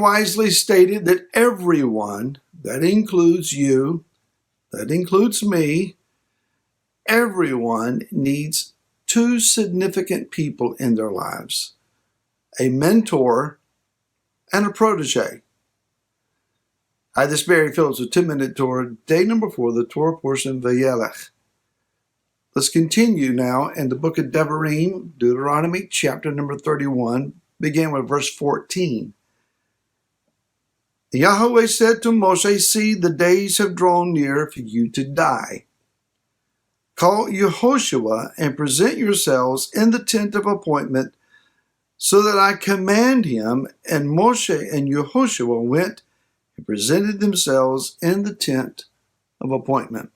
wisely stated that everyone, that includes you, that includes me, everyone needs two significant people in their lives, a mentor and a protege. Hi, this is Barry Phillips with 2-Minute Torah, day number 4, the Torah portion, Vayelech. Let's continue now in the book of Devarim, Deuteronomy, chapter number 31, begin with verse 14. Yahweh said to Moshe, see, the days have drawn near for you to die. Call Yehoshua and present yourselves in the tent of appointment, so that I command him. And Moshe and Yehoshua went and presented themselves in the tent of appointment.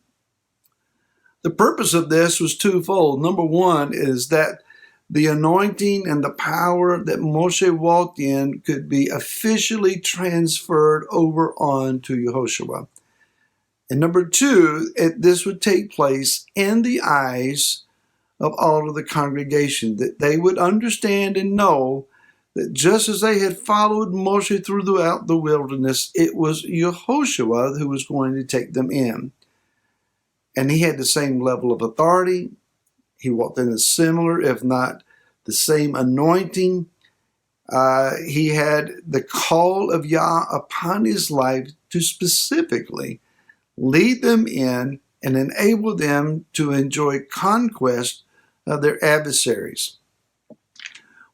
The purpose of this was twofold. Number one is that the anointing and the power that Moshe walked in could be officially transferred over on to Yehoshua. And number two, this would take place in the eyes of all of the congregation, that they would understand and know that just as they had followed Moshe throughout the wilderness, it was Yehoshua who was going to take them in. And he had the same level of authority. He walked in a similar, if not the same anointing. He had the call of Yah upon his life to specifically lead them in and enable them to enjoy conquest of their adversaries.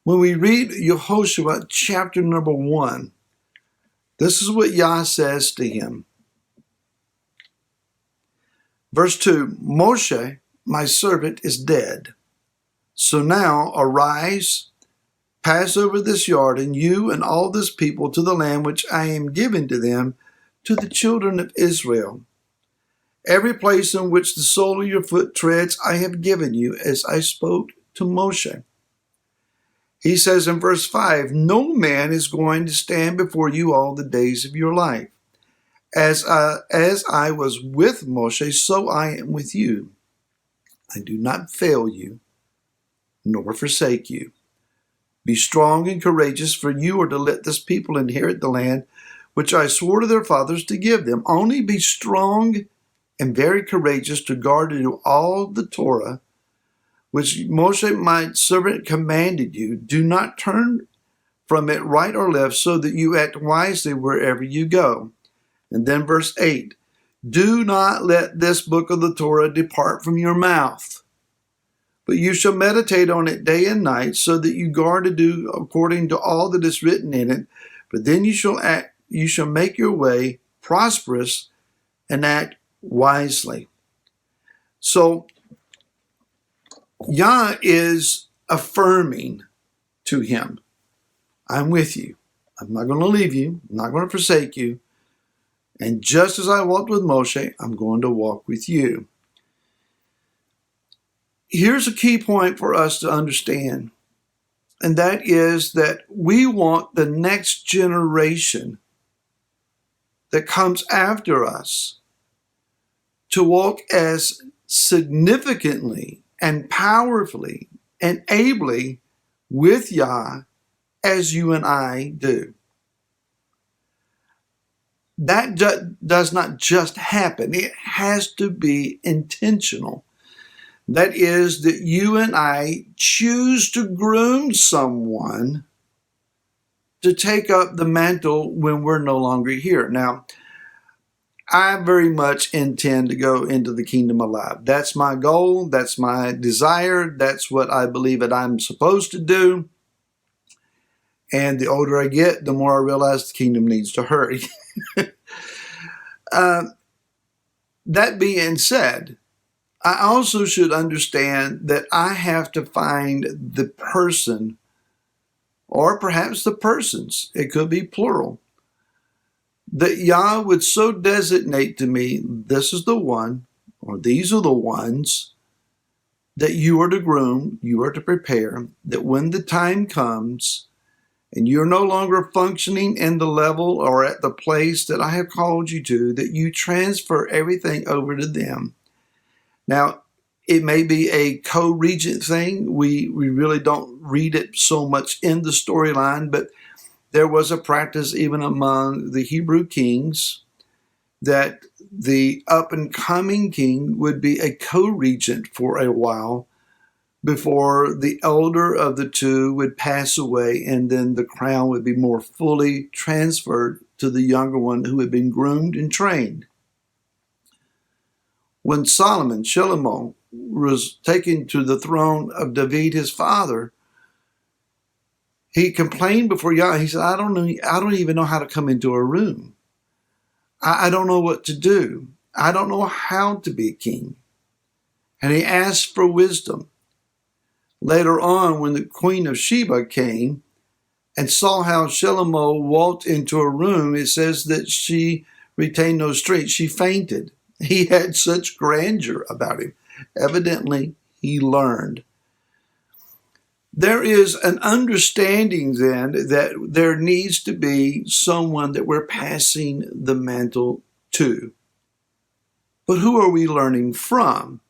When we read Yehoshua chapter number 1, this is what Yah says to him. Verse 2, Moshe, my servant, is dead. So now arise, pass over this Jordan, you and all this people, to the land which I am giving to them, to the children of Israel. Every place in which the sole of your foot treads, I have given you, as I spoke to Moshe. He says in verse 5, no man is going to stand before you all the days of your life. As I was with Moshe, so I am with you. I do not fail you, nor forsake you. Be strong and courageous, for you are to let this people inherit the land which I swore to their fathers to give them. Only be strong and very courageous to guard and do all the Torah which Moshe my servant commanded you. Do not turn from it right or left, so that you act wisely wherever you go. And then verse 8, do not let this book of the Torah depart from your mouth, but you shall meditate on it day and night, so that you guard to do according to all that is written in it. For then you shall make your way prosperous and act wisely. So Yah is affirming to him, I'm with you. I'm not going to leave you. I'm not going to forsake you. And just as I walked with Moshe, I'm going to walk with you. Here's a key point for us to understand, and that is that we want the next generation that comes after us to walk as significantly and powerfully and ably with Yah as you and I do. That does not just happen. It has to be intentional. That is, that you and I choose to groom someone to take up the mantle when we're no longer here. Now, I very much intend to go into the kingdom alive. That's my goal. That's my desire. That's what I believe that I'm supposed to do. And the older I get, the more I realize the kingdom needs to hurry. That being said, I also should understand that I have to find the person, or perhaps the persons, it could be plural, that Yah would so designate to me, this is the one, or these are the ones that you are to groom, you are to prepare, that when the time comes and you're no longer functioning in the level or at the place that I have called you to, that you transfer everything over to them. Now, it may be a co-regent thing. We really don't read it so much in the storyline, but There was a practice even among the Hebrew kings that the up-and-coming king would be a co-regent for a while before the elder of the two would pass away, and then the crown would be more fully transferred to the younger one who had been groomed and trained. When Shlomo, was taken to the throne of David, his father, he complained before Yahweh. He said, I don't even know how to come into a room. I don't know what to do. I don't know how to be a king. And he asked for wisdom. Later on, when the queen of Sheba came and saw how Shlomo walked into a room, it says that she retained no strength. She fainted. He had such grandeur about him. Evidently, he learned. There is an understanding then that there needs to be someone that we're passing the mantle to. But who are we learning from?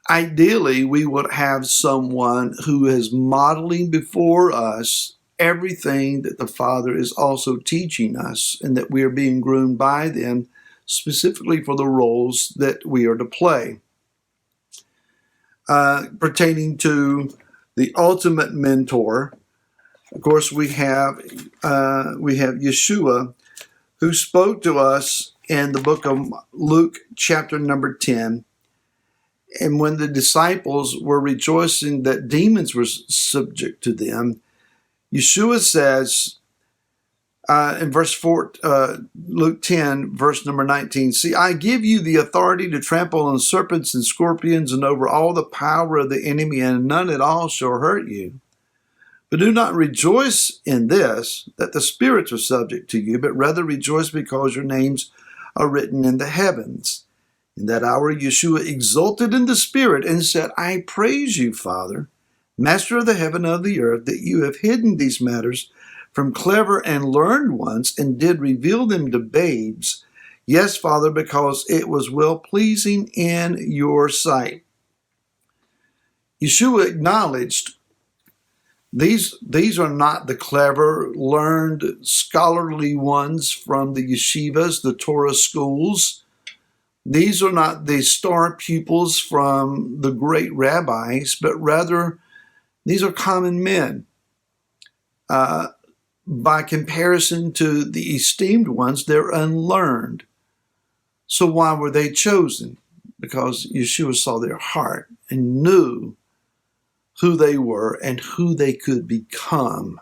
Ideally, we would have someone who is modeling before us everything that the Father is also teaching us, and that we are being groomed by them specifically for the roles that we are to play. Pertaining to the ultimate mentor, of course, we have Yeshua, who spoke to us in the book of Luke, chapter number 10. And when the disciples were rejoicing that demons were subject to them, Yeshua says in verse 4, Luke 10, verse number 19, see, I give you the authority to trample on serpents and scorpions and over all the power of the enemy, and none at all shall hurt you. But do not rejoice in this, that the spirits are subject to you, but rather rejoice because your names are written in the heavens. In that hour, Yeshua exulted in the Spirit and said, I praise you, Father, Master of the heaven and of the earth, that you have hidden these matters from clever and learned ones and did reveal them to babes. Yes, Father, because it was well-pleasing in your sight. Yeshua acknowledged these are not the clever, learned, scholarly ones from the yeshivas, the Torah schools. These are not the star pupils from the great rabbis, but rather these are common men. By comparison to the esteemed ones, they're unlearned. So why were they chosen? Because Yeshua saw their heart and knew who they were and who they could become.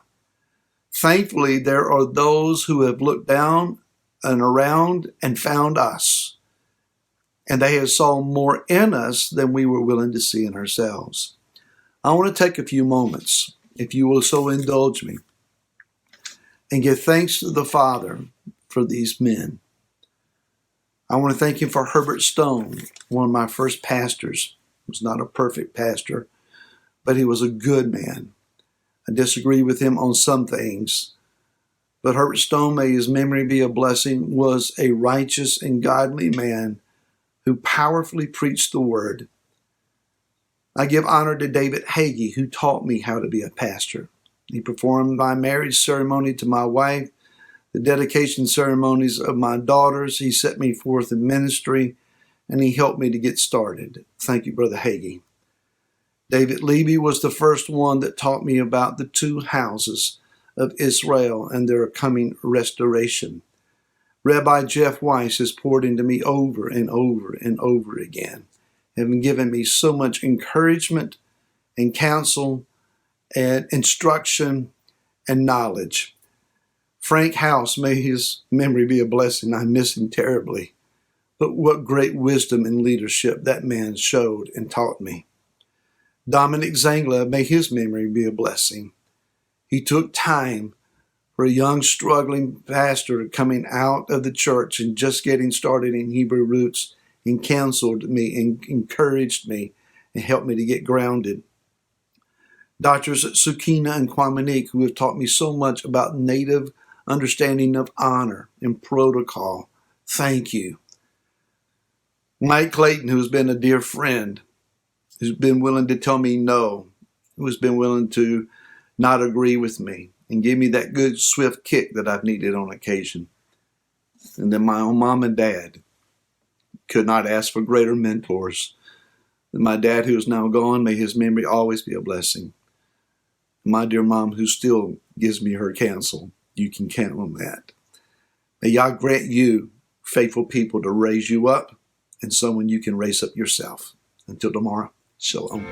Thankfully, there are those who have looked down and around and found us. And they have saw more in us than we were willing to see in ourselves. I want to take a few moments, if you will so indulge me, and give thanks to the Father for these men. I want to thank him for Herbert Stone, one of my first pastors. He was not a perfect pastor, but he was a good man. I disagree with him on some things, but Herbert Stone, may his memory be a blessing, was a righteous and godly man who powerfully preached the word. I give honor to David Hagee, who taught me how to be a pastor. He performed my marriage ceremony to my wife, the dedication ceremonies of my daughters. He set me forth in ministry, and he helped me to get started. Thank you, Brother Hagee. David Levy was the first one that taught me about the two houses of Israel and their coming restoration. Rabbi Jeff Weiss has poured into me over and over and over again, having given me so much encouragement and counsel and instruction and knowledge. Frank House, may his memory be a blessing. I miss him terribly. But what great wisdom and leadership that man showed and taught me. Dominic Zangla, may his memory be a blessing. He took time for a young, struggling pastor coming out of the church and just getting started in Hebrew roots, and counseled me and encouraged me and helped me to get grounded. Doctors Sukina and Kwamanik, who have taught me so much about native understanding of honor and protocol. Thank you. Mike Clayton, who has been a dear friend, who's been willing to tell me no, who has been willing to not agree with me. and give me that good swift kick that I've needed on occasion. And then my own mom and dad could not ask for greater mentors than my dad, who is now gone. May his memory always be a blessing. My dear mom, who still gives me her counsel, you can count on that. May Yah grant you faithful people to raise you up and someone you can raise up yourself. Until tomorrow, shalom.